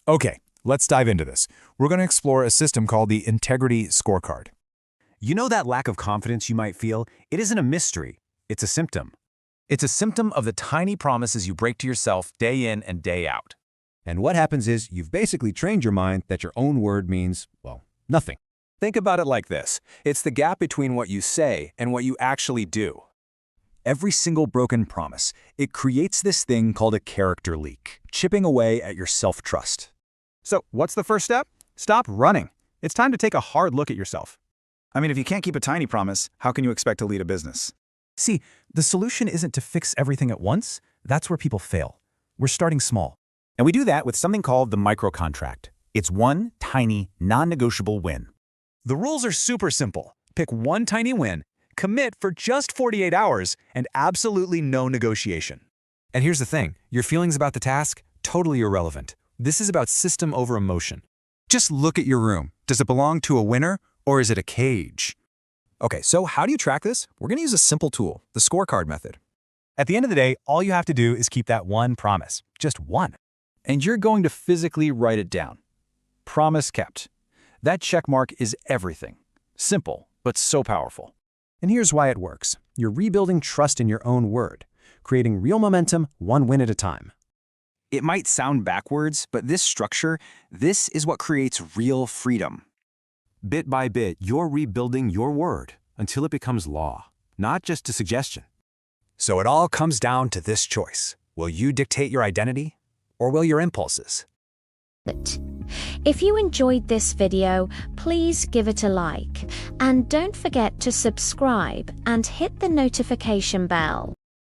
Okay, let's dive into this. We're going to explore a system called the Integrity Scorecard. You know that lack of confidence you might feel? It isn't a mystery. It's a symptom. It's a symptom of the tiny promises you break to yourself day in and day out. And what happens is you've basically trained your mind that your own word means, well, nothing. Think about it like this. It's the gap between what you say and what you actually do. Every single broken promise, it creates this thing called a character leak, chipping away at your self-trust. So, what's the first step? Stop running. It's time to take a hard look at yourself. I mean, if you can't keep a tiny promise, how can you expect to lead a business? See, the solution isn't to fix everything at once. That's where people fail. We're starting small. And we do that with something called the micro-contract. It's one tiny, non-negotiable win. The rules are super simple. Pick one tiny win, commit for just 48 hours, and absolutely no negotiation. And here's the thing, your feelings about the task, totally irrelevant. This is about system over emotion. Just look at your room. Does it belong to a winner, or is it a cage? Okay, so how do you track this? We're going to use a simple tool, the scorecard method. At the end of the day, all you have to do is keep that one promise. Just one. And you're going to physically write it down. Promise kept. That check mark is everything. Simple, but so powerful. And here's why it works. You're rebuilding trust in your own word, creating real momentum one win at a time. It might sound backwards, but this structure, this is what creates real freedom. Bit by bit, you're rebuilding your word until it becomes law, not just a suggestion. So it all comes down to this choice. Will you dictate your identity, or will your impulses? If you enjoyed this video, please give it a like. And don't forget to subscribe and hit the notification bell.